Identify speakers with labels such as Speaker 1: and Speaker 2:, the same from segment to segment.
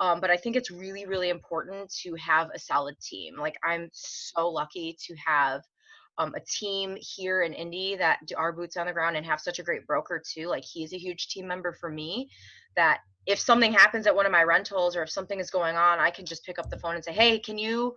Speaker 1: But I think it's really, really important to have a solid team. Like I'm so lucky to have a team here in Indy that do our boots on the ground and have such a great broker too. Like he's a huge team member for me that if something happens at one of my rentals or if something is going on, I can just pick up the phone and say, hey, can you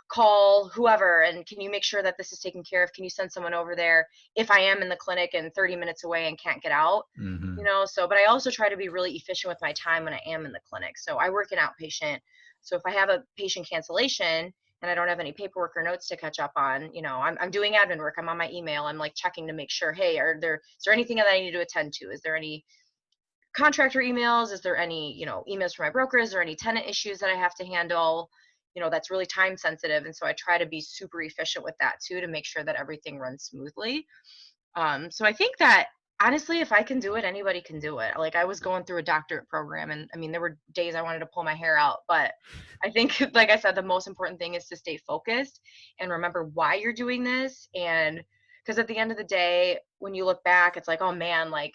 Speaker 1: call whoever and can you make sure that this is taken care of? Can you send someone over there if I am in the clinic and 30 minutes away and can't get out?
Speaker 2: Hmm.
Speaker 1: So but I also try to be really efficient with my time when I am in the clinic. So I work in outpatient. So if I have a patient cancellation and I don't have any paperwork or notes to catch up on, I'm doing admin work. I'm on my email. I'm like checking to make sure, hey, is there anything that I need to attend to? Is there any contractor emails? Is there any, emails from my broker? Is there any tenant issues that I have to handle? That's really time sensitive. And so I try to be super efficient with that too, to make sure that everything runs smoothly. So I think that honestly, if I can do it, anybody can do it. Like I was going through a doctorate program and I mean, there were days I wanted to pull my hair out, but I think, like I said, the most important thing is to stay focused and remember why you're doing this. And because at the end of the day, when you look back, it's like, oh man, like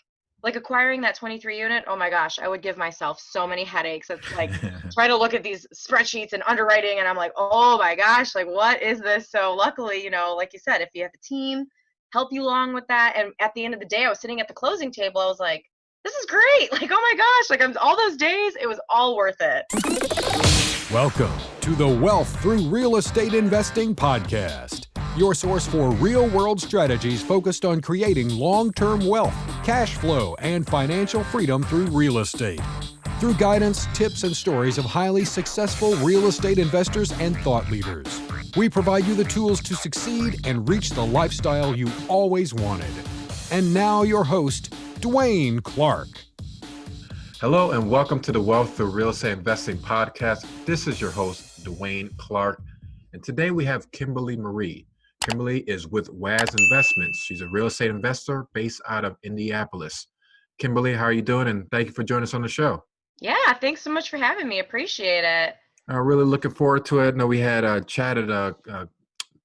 Speaker 1: acquiring that 23 unit, oh my gosh, I would give myself so many headaches. It's like try to look at these spreadsheets and underwriting and I'm like, oh my gosh, like what is this? So luckily, like you said, if you have a team help you along with that. And at the end of the day, I was sitting at the closing table. I was like, this is great. Like, oh my gosh, like all those days, it was all worth it.
Speaker 3: Welcome to the Wealth Through Real Estate Investing podcast, your source for real-world strategies focused on creating long-term wealth, cash flow, and financial freedom through real estate. Through guidance, tips, and stories of highly successful real estate investors and thought leaders, we provide you the tools to succeed and reach the lifestyle you always wanted. And now your host, Dwaine Clarke.
Speaker 2: Hello and welcome to the Wealth Through Real Estate Investing podcast. This is your host, Dwaine Clarke. And today we have Kimberly Marie. Kimberly is with WAS Investments. She's a real estate investor based out of Indianapolis. Kimberly, how are you doing? And thank you for joining us on the show.
Speaker 1: Yeah, thanks so much for having me. Appreciate it.
Speaker 2: Really looking forward to it. I know we had chatted a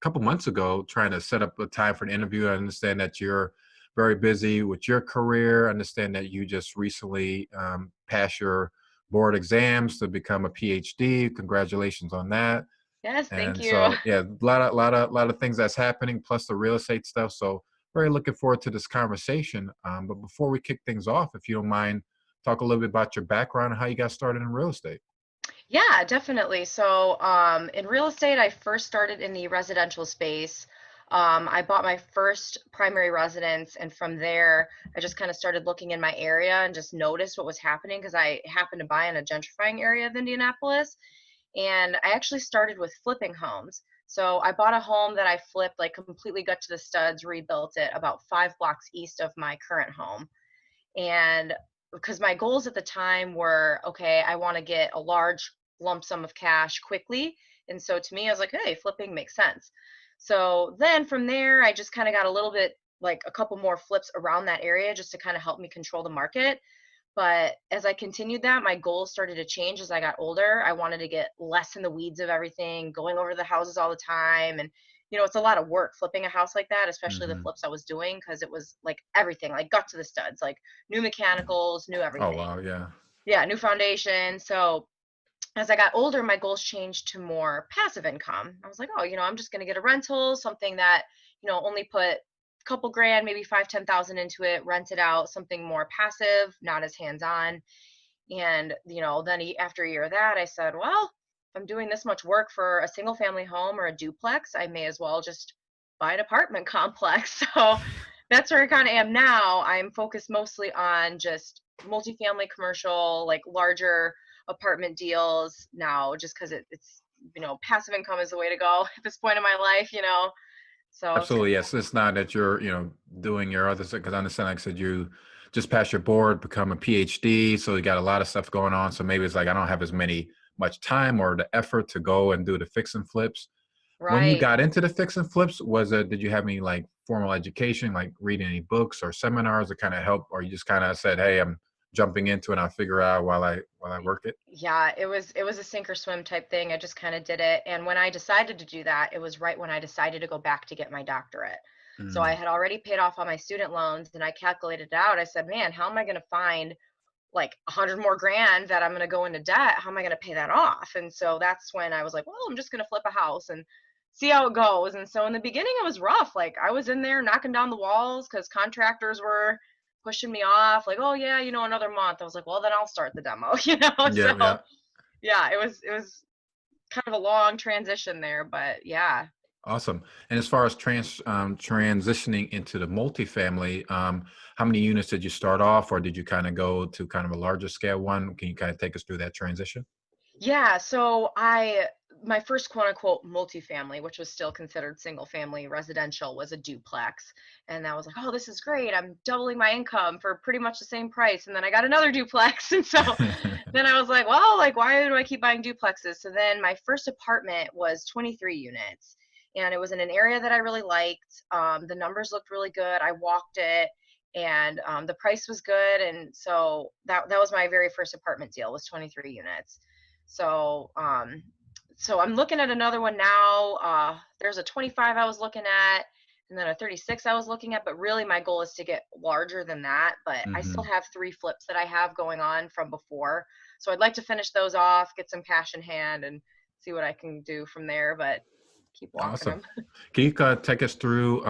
Speaker 2: couple months ago trying to set up a time for an interview. I understand that you're very busy with your career. I understand that you just recently passed your board exams to become a PhD. Congratulations on that.
Speaker 1: Yes, thank
Speaker 2: And
Speaker 1: you.
Speaker 2: so, yeah, a lot of things that's happening, plus the real estate stuff. So, very looking forward to this conversation. But before we kick things off, if you don't mind, talk a little bit about your background and how you got started in real estate.
Speaker 1: Yeah, definitely. So, in real estate, I first started in the residential space. I bought my first primary residence, and from there, I just kind of started looking in my area and just noticed what was happening because I happened to buy in a gentrifying area of Indianapolis. And I actually started with flipping homes. So I bought a home that I flipped, like completely gut to the studs, rebuilt it about 5 blocks east of my current home. And because my goals at the time were, okay, I want to get a large lump sum of cash quickly. And so to me, I was like, hey, flipping makes sense. So then from there, I just kind of got a little bit like a couple more flips around that area just to kind of help me control the market. But as I continued that, my goals started to change as I got older. I wanted to get less in the weeds of everything, going over the houses all the time. And, it's a lot of work flipping a house like that, especially the
Speaker 2: Hmm.
Speaker 1: flips I was doing, because it was like everything, like gut to the studs, like new mechanicals, new
Speaker 2: Oh,
Speaker 1: everything.
Speaker 2: wow. Yeah.
Speaker 1: Yeah, new foundation. So as I got older, my goals changed to more passive income. I was like, oh, I'm just going to get a rental, something that, only put a couple grand, maybe 5, 10,000 into it, rent it out, something more passive, not as hands on. And, then after a year of that, I said, well, if I'm doing this much work for a single family home or a duplex, I may as well just buy an apartment complex. So that's where I kind of am now. I'm focused mostly on just multifamily commercial, like larger apartment deals now, just because it's, passive income is the way to go at this point in my life. So it's
Speaker 2: Absolutely, yes. It's not that you're, doing your other stuff, because I understand, like I said, you just passed your board, become a PhD, so you got a lot of stuff going on. So maybe it's like I don't have as much time or the effort to go and do the fix and flips. When you
Speaker 1: right.
Speaker 2: got into the fix and flips, did you have any like formal education, like reading any books or seminars that kind of help, or you just kind of said, "Hey, I'm jumping into it, and I'll figure out while I work it"?
Speaker 1: Yeah, it was a sink or swim type thing. I just kind of did it. And when I decided to do that, it was right when I decided to go back to get my doctorate. So I
Speaker 2: Mm.
Speaker 1: had already paid off all my student loans and I calculated it out. I said, man, how am I going to find like 100 more grand that I'm going to go into debt. How am I going to pay that off? And so that's when I was like, well, I'm just going to flip a house and see how it goes. And so in the beginning, it was rough. Like I was in there knocking down the walls because contractors were pushing me off. Like, oh yeah, another month. I was like, well, then I'll start the demo.
Speaker 2: Yeah,
Speaker 1: So
Speaker 2: yeah.
Speaker 1: yeah, it was kind of a long transition there, but yeah.
Speaker 2: Awesome. And as far as transitioning into the multifamily, how many units did you start off, or did you kind of go to kind of a larger scale one? Can you kind of take us through that transition?
Speaker 1: Yeah, so my first quote unquote multifamily, which was still considered single family residential, was a duplex. And I was like, oh, this is great. I'm doubling my income for pretty much the same price. And then I got another duplex. And so then I was like, well, like, why do I keep buying duplexes? So then my first apartment was 23 units. And it was in an area that I really liked. The numbers looked really good. I walked it and the price was good. And so that was my very first apartment deal, was 23 units. So I'm looking at another one now. There's a 25 I was looking at, and then a 36 I was looking at, but really my goal is to get larger than that. But I still
Speaker 2: Hmm.
Speaker 1: have 3 flips that I have going on from before. So I'd like to finish those off, get some cash in hand, and see what I can do from there, but keep walking
Speaker 2: Awesome.
Speaker 1: them.
Speaker 2: Can you take us through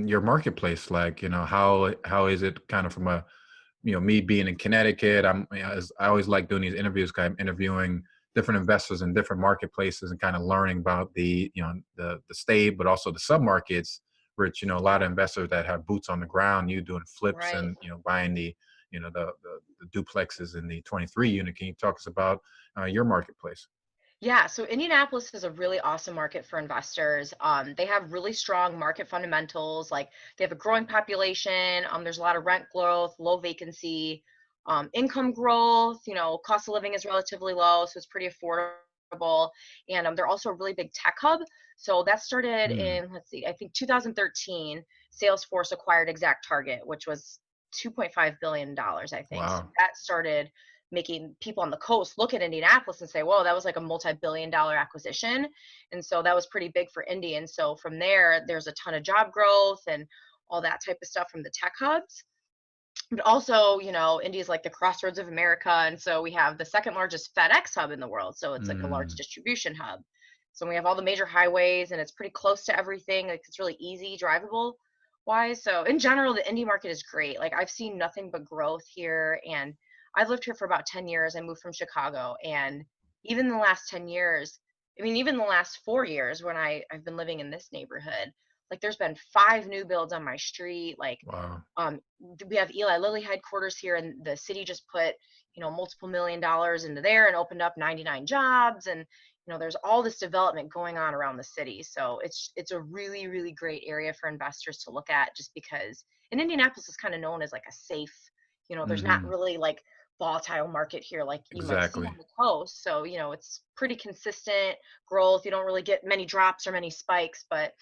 Speaker 2: your marketplace? Like, how is it kind of from a, me being in Connecticut, I always like doing these interviews because I'm interviewing different investors in different marketplaces and kind of learning about the state, but also the submarkets, which, a lot of investors that have boots on the ground, you doing flips
Speaker 1: Right.
Speaker 2: and, buying the duplexes in the 23 unit. Can you talk us about your marketplace?
Speaker 1: Yeah, so Indianapolis is a really awesome market for investors. They have really strong market fundamentals. Like they have a growing population. There's a lot of rent growth, low vacancy, income growth. Cost of living is relatively low, so it's pretty affordable. And they're also a really big tech hub. So that started
Speaker 2: Hmm.
Speaker 1: in, let's see, I think 2013. Salesforce acquired Exact Target, which was $2.5 billion, I think. So
Speaker 2: Wow.
Speaker 1: that started making people on the coast look at Indianapolis and say, whoa, that was like a multi-billion-dollar acquisition. And so that was pretty big for Indy. And so from there, there's a ton of job growth and all that type of stuff from the tech hubs. But also, Indy is like the crossroads of America. And so we have the second largest FedEx hub in the world. So it's like a large
Speaker 2: Mm.
Speaker 1: distribution hub. So we have all the major highways and it's pretty close to everything. Like it's really easy, drivable wise. So in general, the Indy market is great. Like I've seen nothing but growth here. And I've lived here for about 10 years. I moved from Chicago. And even the last 10 years, I mean, even the last 4 years when I've been living in this neighborhood, like there's been 5 new builds on my street. Like
Speaker 2: Wow.
Speaker 1: um, we have Eli Lilly headquarters here, and the city just put, multiple $1 million into there and opened up 99 jobs. And, there's all this development going on around the city. So it's a really, really great area for investors to look at just because, and Indianapolis is kind of known as like a safe, there's not
Speaker 2: Hmm.
Speaker 1: really like volatile market here like you might see
Speaker 2: Exactly.
Speaker 1: on the coast. So, it's pretty consistent growth. You don't really get many drops or many spikes, but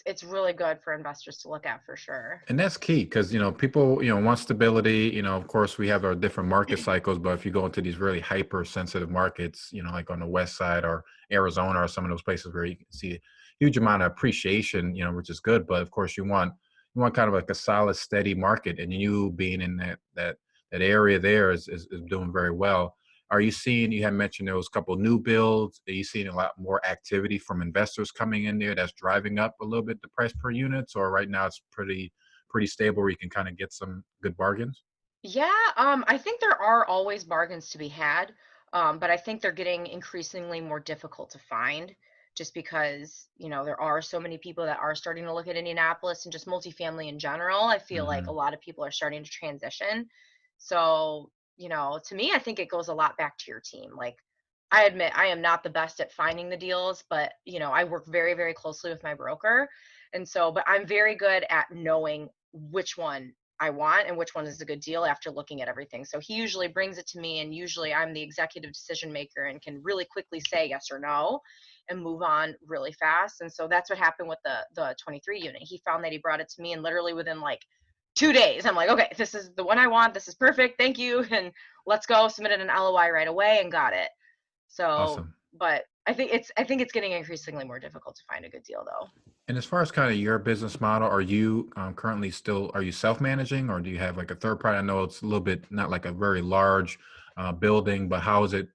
Speaker 1: it's really good for investors to look at for sure.
Speaker 2: And that's key because, people, want stability. Of course, we have our different market cycles, but if you go into these really hypersensitive markets, like on the west side or Arizona or some of those places where you can see a huge amount of appreciation, which is good. But of course, you want kind of like a solid, steady market, and you being in that area there is doing very well. Are you seeing? You had mentioned there was a couple of new builds. Are you seeing a lot more activity from investors coming in there that's driving up a little bit the price per units, or right now it's pretty stable where you can kind of get some good bargains?
Speaker 1: Yeah, I think there are always bargains to be had, but I think they're getting increasingly more difficult to find just because, there are so many people that are starting to look at Indianapolis and just multifamily in general. I feel like a
Speaker 2: Hmm.
Speaker 1: lot of people are starting to transition. So, to me, I think it goes a lot back to your team. Like, I admit I am not the best at finding the deals, but, I work very, very closely with my broker. And so, but I'm very good at knowing which one I want and which one is a good deal after looking at everything. So he usually brings it to me, and usually I'm the executive decision maker and can really quickly say yes or no and move on really fast. And so that's what happened with the 23 unit. He found that he brought it to me, and literally within like 2 days, I'm like, okay, this is the one I want. This is perfect. Thank you. And let's go. Submitted an LOI right away and got it. So,
Speaker 2: Awesome.
Speaker 1: but I think it's getting increasingly more difficult to find a good deal though.
Speaker 2: And as far as kind of your business model, are you currently still, are you self-managing or do you have like a third party? I know it's a little bit, not like a very large building, but how is it,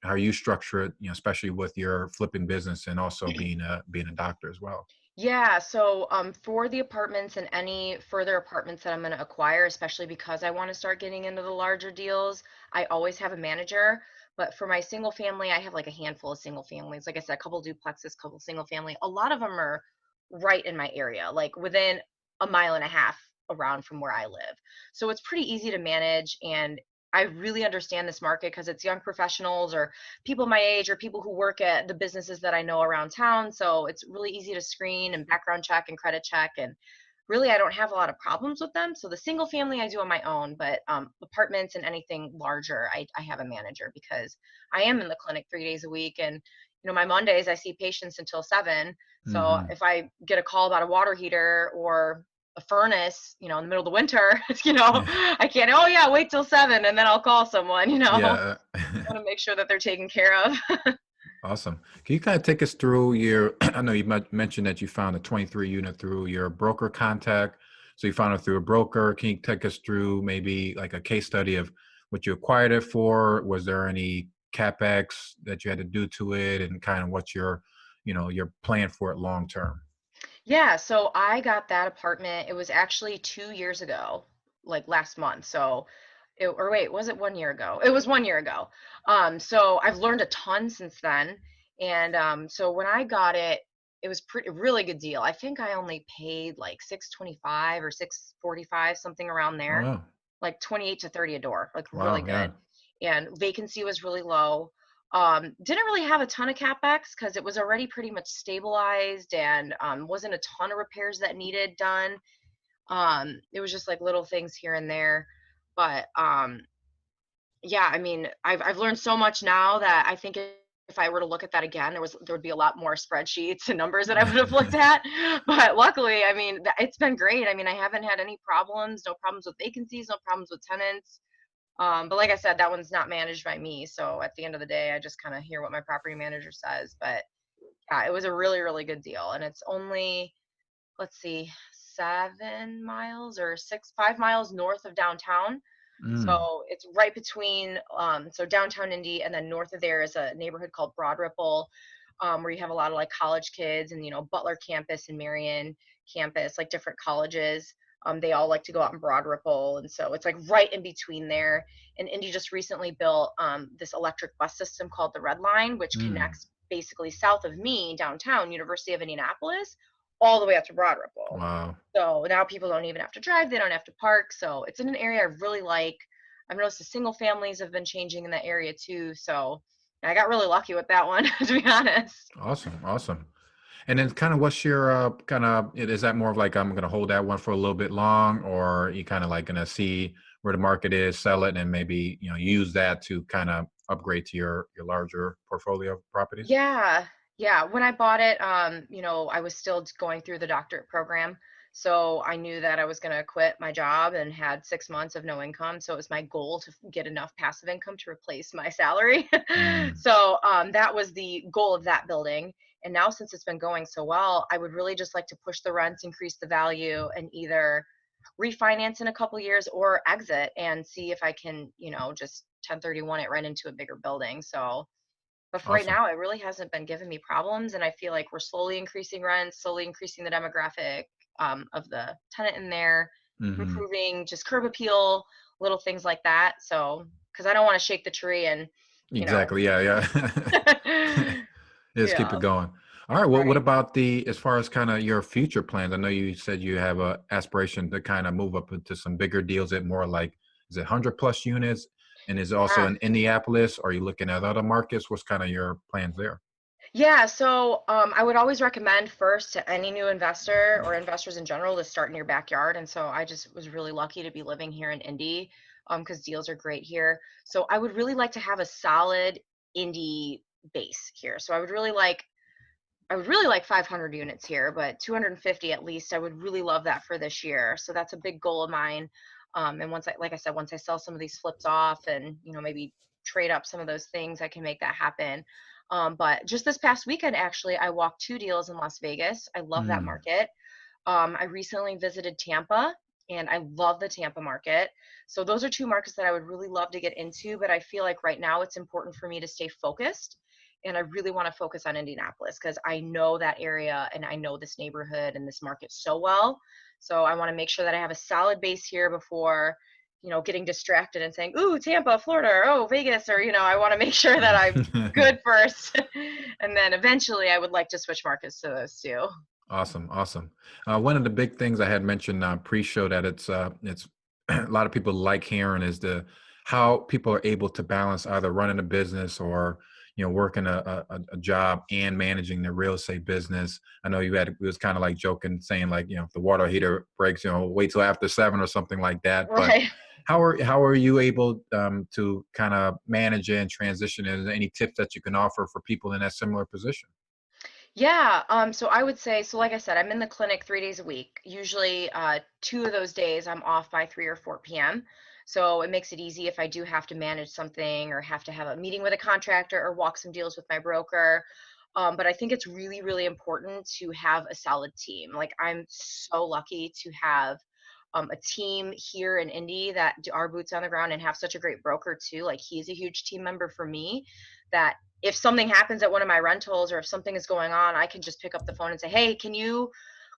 Speaker 2: how you structure it, especially with your flipping business and also being a doctor as well?
Speaker 1: Yeah, so for the apartments and any further apartments that I'm going to acquire, especially because I want to start getting into the larger deals, I always have a manager. But for my single family, I have like a handful of single families. Like I said, a couple duplexes, couple single family. A lot of them are right in my area, like within a mile and a half around from where I live. So it's pretty easy to manage. And I really understand this market because it's young professionals or people my age or people who work at the businesses that I know around town. So it's really easy to screen and background check and credit check. And really, I don't have a lot of problems with them. So the single family I do on my own, but apartments and anything larger, I have a manager because I am in the clinic 3 days a week. And, my Mondays, I see patients until 7. So
Speaker 2: Hmm.
Speaker 1: if I get a call about a water heater or a furnace, in the middle of the winter,
Speaker 2: Yeah.
Speaker 1: I can't, oh yeah, wait till 7 and then I'll call someone,
Speaker 2: Yeah.
Speaker 1: want to make sure that they're taken care of.
Speaker 2: Awesome. Can you kind of take us through your, I know you mentioned that you found a 23 unit through your broker contact. So you found it through a broker. Can you take us through maybe like a case study of what you acquired it for? Was there any CapEx that you had to do to it and kind of what's your plan for it long term?
Speaker 1: Yeah, so I got that apartment. It was actually 2 years ago, like last month. Or wait, was it 1 year ago? It was 1 year ago. So I've learned a ton since then. And so when I got it, it was pretty really good deal. I think I only paid like 625 or 645, something around
Speaker 2: Oh,
Speaker 1: there,
Speaker 2: wow.
Speaker 1: like 28 to 30 a door, like really
Speaker 2: Wow.
Speaker 1: good.
Speaker 2: Yeah.
Speaker 1: And vacancy was really low. Didn't really have a ton of capex because it was already pretty much stabilized and wasn't a ton of repairs that needed done. It was just like little things here and there. But yeah, I mean, I've learned so much now that I think if I were to look at that again, there would be a lot more spreadsheets and numbers that I would have looked at. But luckily, I mean, it's been great. I mean, I haven't had any problems, no problems with vacancies, no problems with tenants. But like I said, that one's not managed by me. So at the end of the day, I just kind of hear what my property manager says. But yeah, it was a really, really good deal. And it's only, let's see, 7 miles or 5 miles north of downtown.
Speaker 2: Mm,
Speaker 1: So it's right between, so downtown Indy, and then north of there is a neighborhood called Broad Ripple, where you have a lot of like college kids and, Butler campus and Marion campus, like different colleges. They all like to go out in Broad Ripple. And so it's like right in between there. And Indy just recently built this electric bus system called the Red Line, which
Speaker 2: mm.
Speaker 1: connects basically south of me, downtown, University of Indianapolis, all the way up to Broad Ripple.
Speaker 2: Wow.
Speaker 1: So now people don't even have to drive, they don't have to park. So it's in an area I really like. I've noticed the single families have been changing in that area too. So I got really lucky with that one, to be honest.
Speaker 2: Awesome. Awesome. And then kind of what's your kind of, is that more of like, I'm going to hold that one for a little bit long, or you kind of like going to see where the market is, sell it, and maybe, use that to kind of upgrade to your larger portfolio of properties?
Speaker 1: Yeah. Yeah. When I bought it, I was still going through the doctorate program. So I knew that I was going to quit my job and had 6 months of no income. So it was my goal to get enough passive income to replace my salary.
Speaker 2: Mm,
Speaker 1: So that was the goal of that building. And now, since it's been going so well, I would really just like to push the rents, increase the value, and either refinance in a couple years or exit and see if I can, just 1031 it right into a bigger building. So but for right
Speaker 2: awesome.
Speaker 1: now, it really hasn't been giving me problems, and I feel like we're slowly increasing rents, slowly increasing the demographic, of the tenant in there,
Speaker 2: Hmm.
Speaker 1: improving just curb appeal, little things like that. So, because I don't want to shake the tree and, you know,
Speaker 2: Exactly. Yeah. Yeah. Just keep
Speaker 1: yeah,
Speaker 2: it going. All right. Well, what
Speaker 1: right.
Speaker 2: about as far as kind of your future plans? I know you said you have a aspiration to kind of move up into some bigger deals at more like, is it 100 plus units? And is it also
Speaker 1: Yeah.
Speaker 2: in Indianapolis? Are you looking at other markets? What's kind of your plans there?
Speaker 1: Yeah, so I would always recommend first to any new investor or investors in general to start in your backyard. And so I just was really lucky to be living here in Indy, because deals are great here. So I would really like to have a solid Indy base here. So I would really like 500 units here, but 250 at least. I would really love that for this year. So that's a big goal of mine. And once I, like I said, once I sell some of these flips off and maybe trade up some of those things, I can make that happen. But just this past weekend, actually, I walked 2 deals in Las Vegas. I love that
Speaker 2: Mm.
Speaker 1: market. I recently visited Tampa, and I love the Tampa market. So those are 2 markets that I would really love to get into, but I feel like right now it's important for me to stay focused. And I really want to focus on Indianapolis because I know that area and I know this neighborhood and this market so well. So I want to make sure that I have a solid base here before, getting distracted and saying, "Ooh, Tampa, Florida, or oh, Vegas," or, I want to make sure that I'm good first. And then eventually I would like to switch markets to those two.
Speaker 2: Awesome, awesome. One of the big things I had mentioned pre-show that it's a lot of people like hearing is the how people are able to balance either running a business or working a job and managing their real estate business. I know it was kind of like joking, saying like if the water heater breaks, wait till after 7 or something like that. But
Speaker 1: Right.
Speaker 2: how are you able to kind of manage it and transition? Is there any tips that you can offer for people in that similar position?
Speaker 1: Yeah, so I would say, so like I said, I'm in the clinic 3 days a week. Usually, 2 of those days I'm off by 3 or 4 p.m. So it makes it easy if I do have to manage something or have to have a meeting with a contractor or walk some deals with my broker. But I think it's really, really important to have a solid team. Like, I'm so lucky to have a team here in Indy that are boots on the ground and have such a great broker too. Like, he's a huge team member for me that if something happens at one of my rentals or if something is going on, I can just pick up the phone and say, "Hey, can you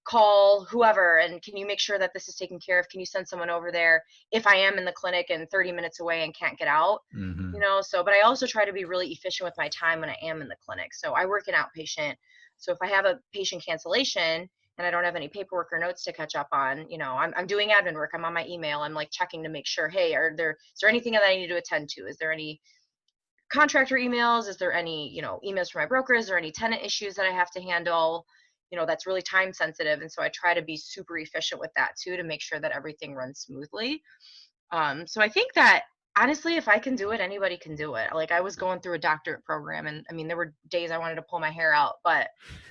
Speaker 1: call whoever and can you make sure that this is taken care of? Can you send someone over there if I am in the clinic and 30 minutes away and can't get out?"
Speaker 2: Hmm.
Speaker 1: So, but I also try to be really efficient with my time when I am in the clinic. So I work an outpatient. So if I have a patient cancellation and I don't have any paperwork or notes to catch up on, I'm doing admin work. I'm on my email. I'm like checking to make sure, hey, is there anything that I need to attend to? Is there any contractor emails? Is there any, emails from my broker? Is there any tenant issues that I have to handle? That's really time sensitive. And so I try to be super efficient with that too, to make sure that everything runs smoothly. So I think that honestly, if I can do it, anybody can do it. Like, I was going through a doctorate program, and I mean, there were days I wanted to pull my hair out, but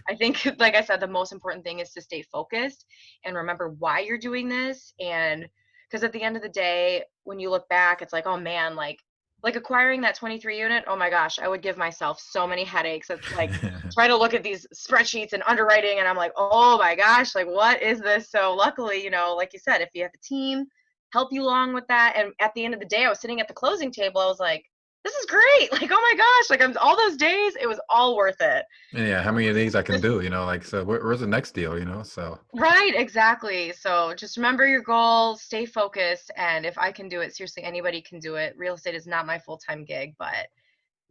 Speaker 1: I think, like I said, the most important thing is to stay focused and remember why you're doing this. And because at the end of the day, when you look back, it's like, oh man, like acquiring that 23 unit, oh my gosh, I would give myself so many headaches. It's like try to look at these spreadsheets and underwriting, and I'm like, oh my gosh, like what is this? So luckily, like you said, if you have a team help you along with that, and at the end of the day, I was sitting at the closing table, I was like, this is great. Like, oh my gosh, like all those days, it was all worth it.
Speaker 2: Yeah, how many of these I can
Speaker 1: Just
Speaker 2: do, like, so where's the next deal, so.
Speaker 1: right, exactly. So just remember your goals, stay focused, and if I can do it, seriously, anybody can do it. Real estate is not my full-time gig, but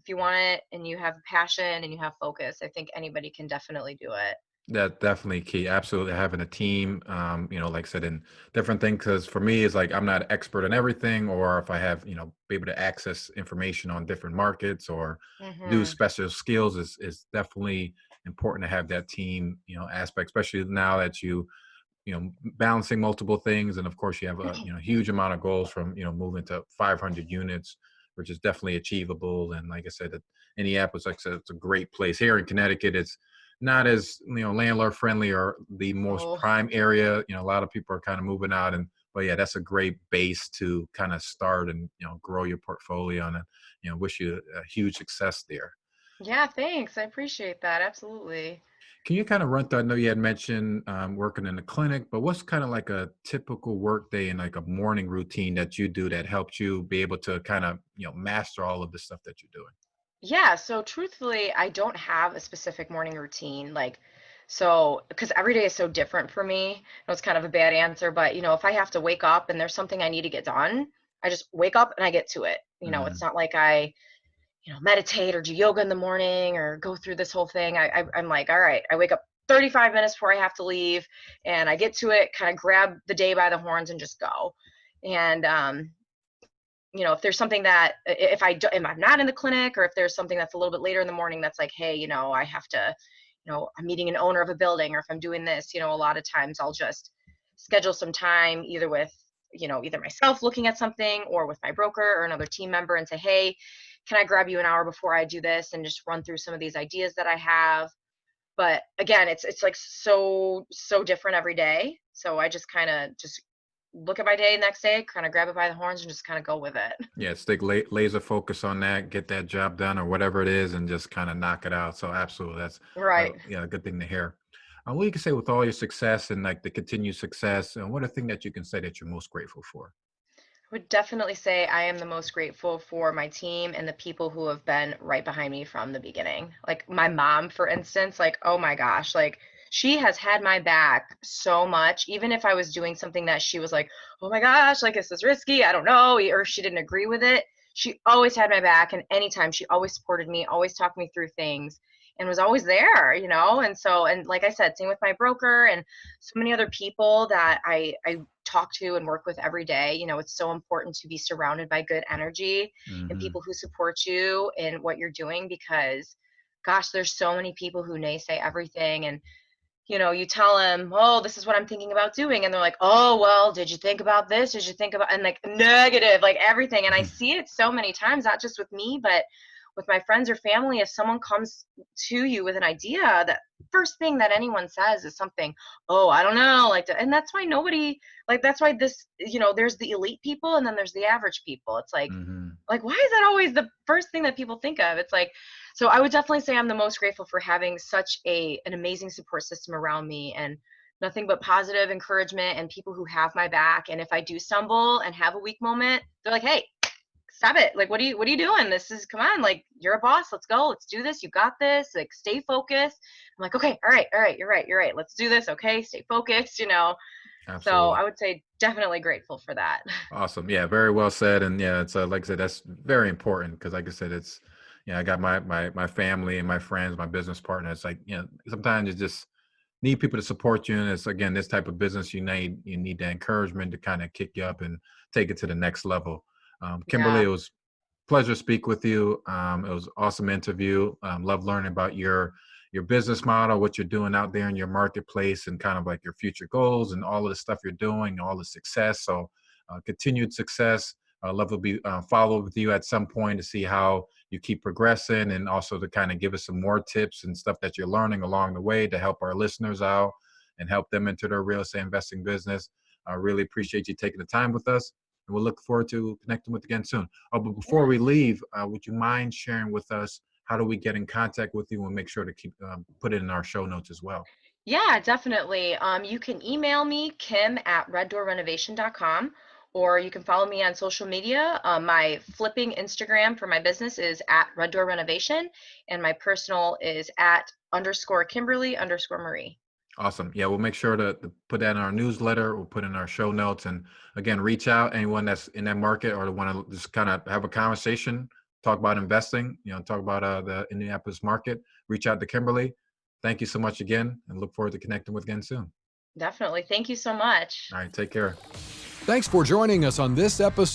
Speaker 1: if you want it and you have passion and you have focus, I think anybody can definitely do it.
Speaker 2: That's definitely key. Absolutely, having a team, like I said, in different things. Because for me, it's like I'm not an expert in everything, or if I have, be able to access information on different markets or do
Speaker 1: Hmm.
Speaker 2: special skills, is definitely important to have that team, aspect, especially now that balancing multiple things, and of course you have a huge amount of goals from moving to 500 units, which is definitely achievable. And like I said, Indianapolis, like I said, it's a great place. Here in Connecticut, it's not as landlord friendly or the most
Speaker 1: Oh,
Speaker 2: prime area. A lot of people are kind of moving out, and but yeah, that's a great base to kind of start and grow your portfolio. And wish you a huge success there.
Speaker 1: yeah, thanks. I appreciate that. Absolutely.
Speaker 2: Can you kind of run through? I know you had mentioned working in the clinic, but what's kind of like a typical work day and like a morning routine that you do that helps you be able to kind of master all of the stuff that you're doing?
Speaker 1: Yeah, so truthfully, I don't have a specific morning routine. So, because every day is so different for me. I know it's kind of a bad answer, but if I have to wake up and there's something I need to get done, I just wake up and I get to it. It's
Speaker 2: Hmm.
Speaker 1: not like I, meditate or do yoga in the morning or go through this whole thing. I'm like, all right, I wake up 35 minutes before I have to leave and I get to it, kind of grab the day by the horns and just go. And if there's something that if if I'm not in the clinic or if there's something that's a little bit later in the morning that's like, hey, I have to, I'm meeting an owner of a building, or if I'm doing this, a lot of times I'll just schedule some time either with, either myself looking at something or with my broker or another team member and say, hey, can I grab you an hour before I do this and just run through some of these ideas that I have. But again, it's like so different every day. So I just kind of just look at my day next day, kind of grab it by the horns and just kind of go with it.
Speaker 2: Yeah, stick laser focus on that, get that job done or whatever it is, and just kind of knock it out. So absolutely, that's
Speaker 1: Right.
Speaker 2: yeah, a good thing to hear. What you can say with all your success and like the continued success, and what are things that you can say that you're most grateful for?
Speaker 1: Would definitely say I am the most grateful for my team and the people who have been right behind me from the beginning. Like my mom, for instance, like, oh my gosh, like she has had my back so much, even if I was doing something that she was like, oh my gosh, like, is this risky? I don't know. Or if she didn't agree with it, she always had my back. And anytime she always supported me, always talked me through things and was always there, you know? And so, and like I said, same with my broker and so many other people that I talk to and work with every day. You know, it's so important to be surrounded by good energy and
Speaker 2: Hmm.
Speaker 1: people who support you in what you're doing because gosh, there's so many people who naysay everything and you know, you tell them, "Oh, this is what I'm thinking about doing." And they're like, "Oh, well, did you think about this? Did you think about," and like negative, like everything. And I see it so many times, not just with me, but with my friends or family. If someone comes to you with an idea, that first thing that anyone says is something, "Oh, I don't know," like, and that's why nobody, like, that's why this, you know, there's the elite people and then there's the average people. It's
Speaker 2: Hmm.
Speaker 1: like, why is that always the first thing that people think of? It's like, so I would definitely say I'm the most grateful for having such an amazing support system around me and nothing but positive encouragement and people who have my back. And if I do stumble and have a weak moment, they're like, hey, stop it. Like, what are you doing? This is, come on, like, you're a boss. Let's go. Let's do this. You got this. Like, stay focused. I'm like, okay, all right. You're right. Let's do this. Okay. Stay focused, you know? So
Speaker 2: Absolutely.
Speaker 1: I would say definitely grateful for that.
Speaker 2: Awesome. Yeah, very well said. And yeah, it's like I said, that's very important because, like I said, it's I got my family and my friends, my business partners. Like sometimes you just need people to support you, and it's again this type of business you need the encouragement to kind of kick you up and take it to the next level. Kimberly,
Speaker 1: Yeah.
Speaker 2: it was pleasure to speak with you. It was an awesome interview. Love learning about your business model, what you're doing out there in your marketplace, and kind of like your future goals and all of the stuff you're doing, all the success. So, continued success. Love to be follow with you at some point to see how you keep progressing, and also to kind of give us some more tips and stuff that you're learning along the way to help our listeners out and help them into their real estate investing business. I really appreciate you taking the time with us, and we'll look forward to connecting with you again soon. Oh, but before
Speaker 1: Yeah.
Speaker 2: we leave, would you mind sharing with us how do we get in contact with you and make sure to keep put it in our show notes as well?
Speaker 1: Yeah, definitely. You can email me, kim@reddoorrenovation.com, or you can follow me on social media. My flipping Instagram for my business is at Red Door Renovation, and my personal is at underscore Kimberly underscore Marie.
Speaker 2: Awesome. Yeah, we'll make sure to put that in our newsletter. We'll put in our show notes. And again, reach out anyone that's in that market or want to just kind of have a conversation, talk about investing, talk about the Indianapolis market. Reach out to Kimberly. Thank you so much again, and look forward to connecting with you again soon.
Speaker 1: Definitely. Thank you so much.
Speaker 2: All right, take care.
Speaker 3: Thanks for joining us on this episode